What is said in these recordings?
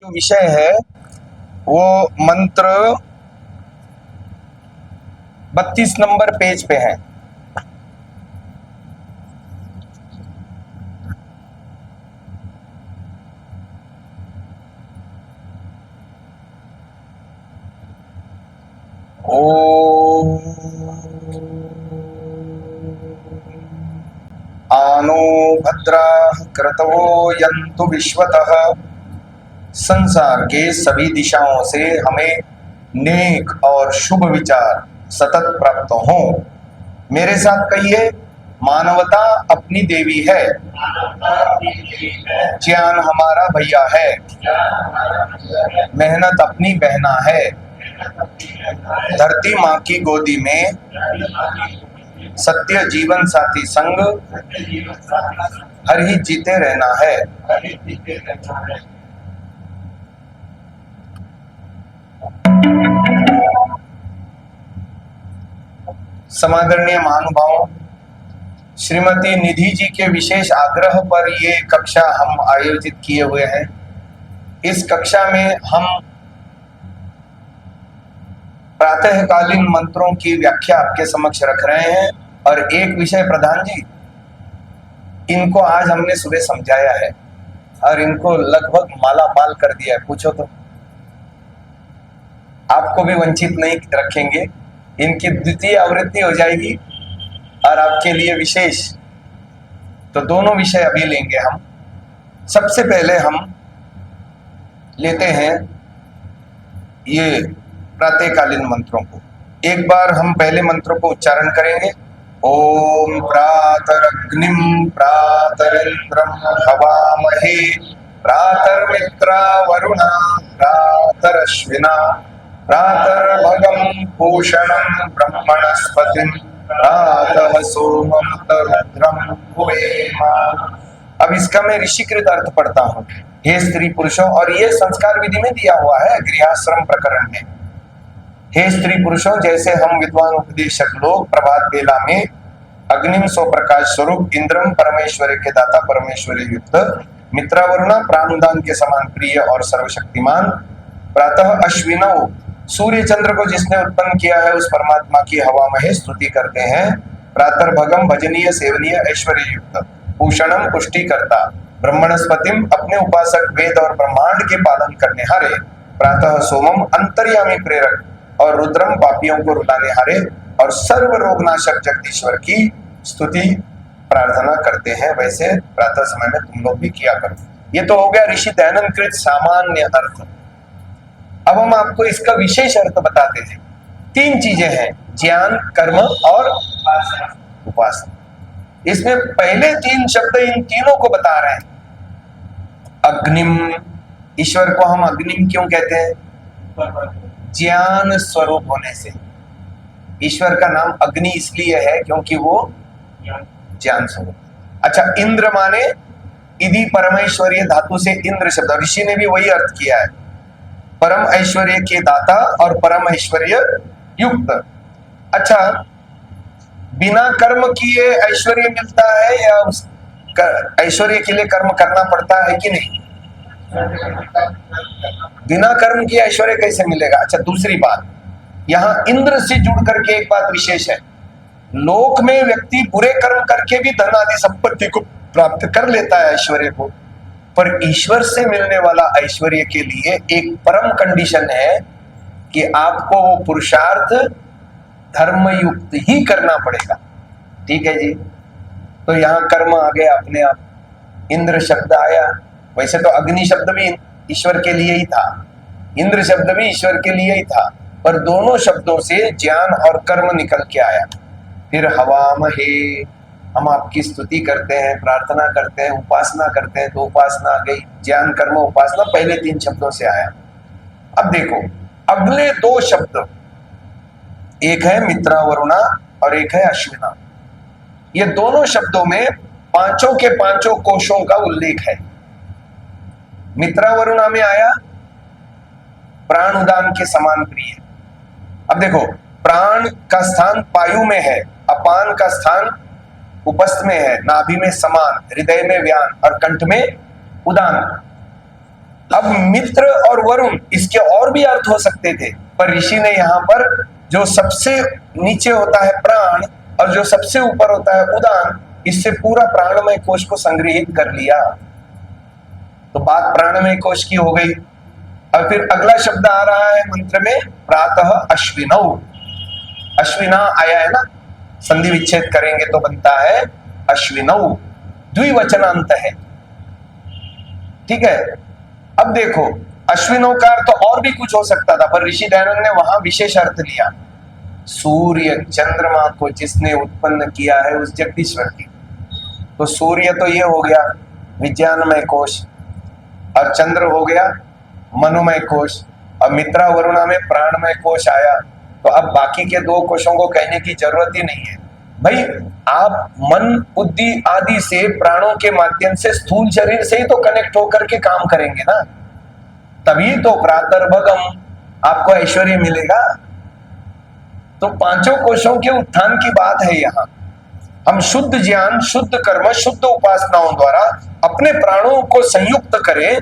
जो विषय है वो मंत्र 32 नंबर पेज पे है। ओम आनो भद्राः क्रतवो यन्तु विश्वतः। संसार के सभी दिशाओं से हमें नेक और शुभ विचार सतत प्राप्त हों। मेरे साथ कहिए, मानवता अपनी देवी है, ज्ञान हमारा भैया है, मेहनत अपनी बहना है, धरती माँ की गोदी में सत्य जीवन साथी संग हर ही जीते रहना है। समादरणीय महानुभावों, श्रीमती निधि जी के विशेष आग्रह पर ये कक्षा हम आयोजित किए हुए हैं। इस कक्षा में हम प्रातःकालीन मंत्रों की व्याख्या आपके समक्ष रख रहे हैं। और एक विषय प्रधान जी, इनको आज हमने सुबह समझाया है और इनको लगभग मालामाल कर दिया है। पूछो तो आपको भी वंचित नहीं रखेंगे। इनकी द्वितीय आवृत्ति हो जाएगी और आपके लिए विशेष। तो दोनों विषय अभी लेंगे हम। सबसे पहले हम लेते हैं ये प्रातःकालीन मंत्रों को। एक बार हम पहले मंत्रों को उच्चारण करेंगे। ओम प्रातरग्निम प्रातरिंद्रम हवामहे प्रातर्मित्रा वरुणा प्रातरश्विना प्रातर्भगं पूषणं ब्रह्मणस्पतिं प्रातः सोमं रुद्रं भुवेम। अब इसका मैं ऋषिकृत अर्थ पढ़ता हूँ। हे स्त्री पुरुषों, और ये संस्कार विधि में दिया हुआ है गृहाश्रम प्रकरण में। हे स्त्री पुरुषों, जैसे हम विद्वान उपदेशक लोग प्रभात बेला में अग्निम सो प्रकाश स्वरूप इंद्रम परमेश्वर के दाता परमेश्वर युक्त मित्रावरुणा प्राणुदान के समान प्रिय और सर्वशक्तिमान प्रातः अश्विनौ सूर्य चंद्र को जिसने उत्पन्न किया है उस परमात्मा की हवा में स्तुति करते हैं। प्रातर्भगम भजनीय सेवनीय ऐश्वर्य युक्त भूषणम पुष्टि करता ब्रह्मणस्पतिम अपने उपासक वेद और ब्रह्मांड के पालन करने हारे प्रातः सोमम अंतर्यामी प्रेरक और रुद्रम पापियों को रुलाने हारे और सर्व रोगनाशक जगदीश्वर की स्तुति प्रार्थना करते हैं। वैसे प्रातः समय में तुम लोग भी किया करो। ये तो हो गया ऋषि दयानंद कृत सामान्य अर्थ। अब हम आपको इसका विशेष अर्थ बताते हैं। तीन चीजें हैं, ज्ञान, कर्म और उपासना। इसमें पहले तीन शब्द इन तीनों को बता रहे हैं। अग्निम, ईश्वर को हम अग्निम क्यों कहते हैं? ज्ञान स्वरूप होने से। ईश्वर का नाम अग्नि इसलिए है क्योंकि वो ज्ञान स्वरूप। अच्छा, इंद्र माने इधि परमेश्वरीय धातु से इंद्र शब्द, ऋषि ने भी वही अर्थ किया है, परम ऐश्वर्य के दाता और परम ऐश्वर्य युक्त। अच्छा, बिना कर्म किए ऐश्वर्य मिलता है या उस ऐश्वर्य के लिए कर्म करना पड़ता है कि नहीं? बिना कर्म किए ऐश्वर्य कैसे मिलेगा? अच्छा, दूसरी बात, यहाँ इंद्र से जुड़ करके एक बात विशेष है। लोक में व्यक्ति बुरे कर्म करके भी धन आदि संपत्ति को प्राप्त कर लेता है ऐश्वर्य को, पर ईश्वर से मिलने वाला ऐश्वर्य के लिए एक परम कंडीशन है कि आपको वो पुरुषार्थ धर्मयुक्त ही करना पड़ेगा। ठीक है जी? तो यहाँ कर्म आ गया अपने आप, इंद्र शब्द आया। वैसे तो अग्नि शब्द भी ईश्वर के लिए ही था, इंद्र शब्द भी ईश्वर के लिए ही था, पर दोनों शब्दों से ज्ञान और कर्म निकल के आया। फिर हवामहे, हम आपकी स्तुति करते हैं, प्रार्थना करते हैं, उपासना करते हैं, तो उपासना आ गई। ज्ञान, कर्म, उपासना पहले तीन शब्दों से आया। अब देखो अगले दो शब्द, एक है मित्रावरुणा और एक है अश्विना। ये दोनों शब्दों में पांचों के पांचों कोशों का उल्लेख है। मित्रावरुणा में आया प्राण उदान के समान प्रिय। अब देखो, प्राण का स्थान पायु में है, अपान का स्थान उपस्थ में है, नाभि में समान, हृदय में व्यान और कंठ में उदान। अब मित्र और वरुण इसके और भी अर्थ हो सकते थे, पर ऋषि ने यहाँ पर जो सबसे नीचे होता है प्राण और जो सबसे ऊपर होता है उदान, इससे पूरा प्राणमय कोश को संग्रहित कर लिया। तो बात प्राणमय कोश की हो गई। और फिर अगला शब्द आ रहा है मंत्र में, प्रातः अश्विनौ। अश्विना आया है ना, संधि विच्छेद करेंगे तो बनता है अश्विनौ, द्विवचनांत है। ठीक है, अब देखो अश्विनों का अर्थ और भी कुछ हो सकता था, पर ऋषि दयानंद ने वहां विशेष अर्थ लिया। सूर्य चंद्रमा को जिसने उत्पन्न किया है उस जगदीश्वर की। तो सूर्य तो ये हो गया विज्ञानमय कोश, और चंद्र हो गया मनोमय कोश, और मित्रा वरुणा में प्राणमय कोश आया। तो अब बाकी के दो कोशों को कहने की जरूरत ही नहीं है भाई। आप मन बुद्धि आदि से प्राणों के माध्यम से स्थूल शरीर से ही तो कनेक्ट होकर के काम करेंगे ना, तभी तो प्रातर्भगम आपको ऐश्वर्य मिलेगा। तो पांचों कोशों के उत्थान की बात है यहाँ। हम शुद्ध ज्ञान, शुद्ध कर्म, शुद्ध उपासनाओं द्वारा अपने प्राणों को संयुक्त करें,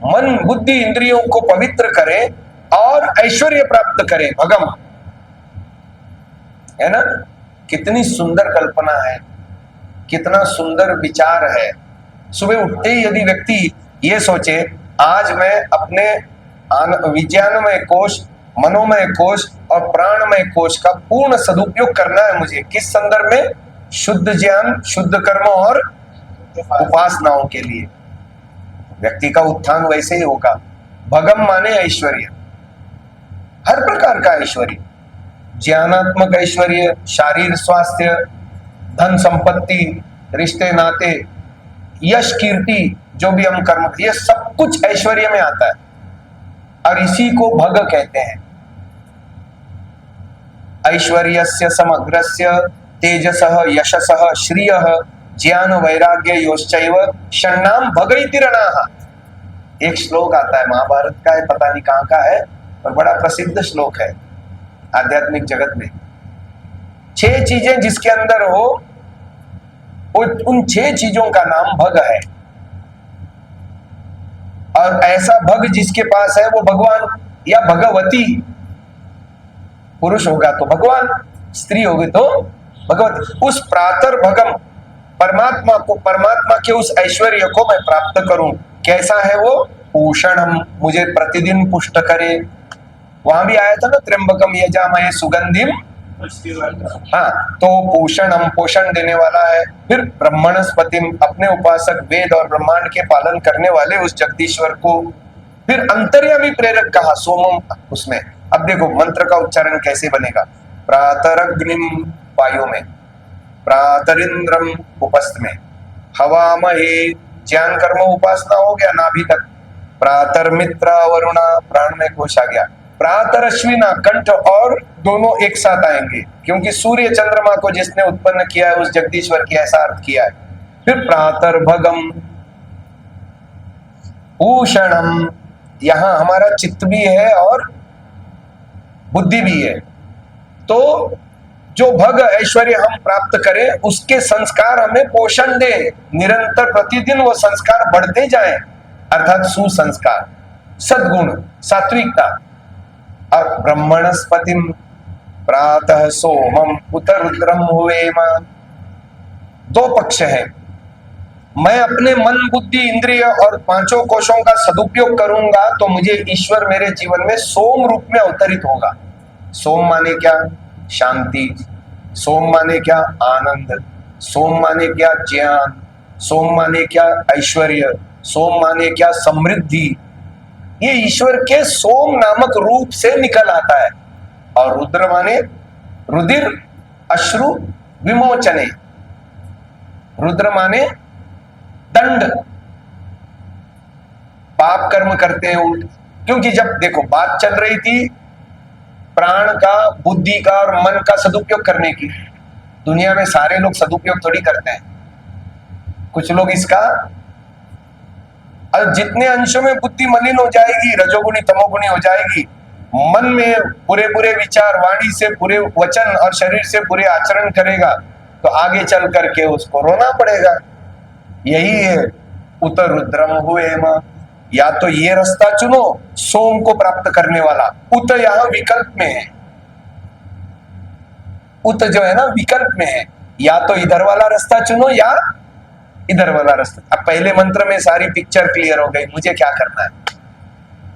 मन बुद्धि इंद्रियों को पवित्र करें और ऐश्वर्य प्राप्त करें, भगम, है ना। कितनी सुंदर कल्पना है, कितना सुंदर विचार है। सुबह उठते ही यदि व्यक्ति ये सोचे आज मैं अपने विज्ञानमय कोश, मनोमय कोश और प्राणमय कोश का पूर्ण सदुपयोग करना है मुझे, किस संदर्भ में? शुद्ध ज्ञान, शुद्ध कर्म और उपासनाओं के लिए, व्यक्ति का उत्थान वैसे ही होगा। भगम माने ऐश्वर्य, हर प्रकार का ऐश्वर्य, ज्ञानात्मक ऐश्वर्य, शारीर स्वास्थ्य, धन संपत्ति, रिश्ते नाते, यश कीर्ति, जो भी हम कर्म, ये सब कुछ ऐश्वर्य में आता है, और इसी को भग कहते हैं। ऐश्वर्यस्य समग्रस्य तेजसः यशसः श्रियः ज्ञान वैराग्य योश्चैव षण्णाम भग इति रणाः। एक श्लोक आता है, महाभारत का है, पता नहीं कहाँ का है, पर बड़ा प्रसिद्ध श्लोक है आध्यात्मिक जगत में। 6 चीजें जिसके अंदर हो, उन 6 चीजों का नाम भग है। और ऐसा भग जिसके पास है वो भगवान या भगवती, पुरुष होगा तो भगवान, स्त्री होगी तो भगवती। उस प्रातर भगम परमात्मा को, परमात्मा के उस ऐश्वर्य को मैं प्राप्त करूं। कैसा है वो? पूषणम, मुझे प्रतिदिन पुष्ट करे। वहां भी आया था ना, त्र्यंबकम यजामहे सुगंधिम। हाँ, तो पोषणम, पोषण देने वाला है। फिर ब्रह्मणस्पतिम, अपने उपासक वेद और ब्रह्मांड के पालन करने वाले उस जगदीश्वर को। फिर अंतर्यामी प्रेरक कहा, सोमम, उसमें। अब देखो मंत्र का उच्चारण कैसे बनेगा। प्रातरग्निम वायु में, प्रातरिंद्रम उपस्थ में, हवामहे ज्ञान कर्म उपासना हो गया नाभि तक, प्रातर मित्रा वरुणा प्राण में कोश आ गया, प्रातरश्विना कंठ, और दोनों एक साथ आएंगे क्योंकि सूर्य चंद्रमा को जिसने उत्पन्न किया है उस जगदीश्वर की, ऐसा अर्थ किया है। फिर प्रातर्भगम, पूषणम, यहां हमारा चित्त भी है और बुद्धि भी है। तो जो भग ऐश्वर्य हम प्राप्त करें उसके संस्कार हमें पोषण दे, निरंतर प्रतिदिन वो संस्कार बढ़ते जाएं, अर्थात सुसंस्कार, सद्गुण, सात्विकता। और ब्रह्मणस्पतिम प्रातः सोमम उत रुद्रम हुवेम। 2 पक्ष है। मैं अपने मन बुद्धि इंद्रिय और 5 कोशों का सदुपयोग करूंगा तो मुझे ईश्वर मेरे जीवन में सोम रूप में अवतरित होगा। सोम माने क्या? शांति। सोम माने क्या? आनंद। सोम माने क्या? ज्ञान। सोम माने क्या? ऐश्वर्य। सोम माने क्या? समृद्धि। ये ईश्वर के सोम नामक रूप से निकल आता है। और रुद्र माने रुधिर अश्रु विमोचने, रुद्र माने दंड। पाप कर्म करते हैं उल्ट, क्योंकि जब देखो बात चल रही थी प्राण का, बुद्धि का और मन का सदुपयोग करने की, दुनिया में सारे लोग सदुपयोग थोड़ी करते हैं, कुछ लोग इसका, और जितने अंशों में बुद्धि मलिन हो जाएगी, रजोगुणी तमोगुणी हो जाएगी, मन में बुरे बुरे विचार, वाणी से बुरे वचन और शरीर से बुरे आचरण करेगा, तो आगे चल करके उसको रोना पड़ेगा। यही है उत रुद्रम हुवेम। या तो ये रास्ता चुनो सोम को प्राप्त करने वाला, उत यहां विकल्प में है, उत जो है ना विकल्प में है, या तो इधर वाला रास्ता चुनो या इधर वाला रास्ता। अब पहले मंत्र में सारी पिक्चर क्लियर हो गई, मुझे क्या करना है।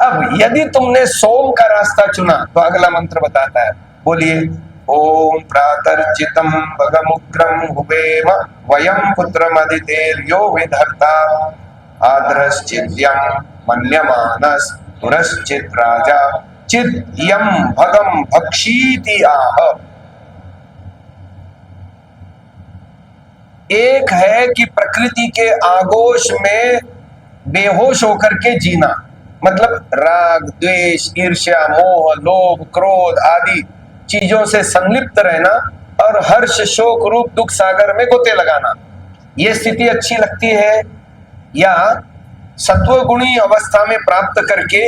अब यदि तुमने सोम का रास्ता चुना तो अगला मंत्र बताता है, बोलिए ओम प्रातर्जितम भगमुग्रम हुवेम वयम पुत्रमदितेर्यो विधर्ता आद्रश्चिद्यम मन्यमानस दुरश्चित राजा चिद यम भगम भक्षीति आह। एक है कि प्रकृति के आगोश में बेहोश होकर के जीना, मतलब राग द्वेष ईर्ष्या मोह लोभ क्रोध आदि चीजों से संलिप्त रहना और हर्ष शोक रूप दुख सागर में गोते लगाना, ये स्थिति अच्छी लगती है। या सत्वगुणी अवस्था में प्राप्त करके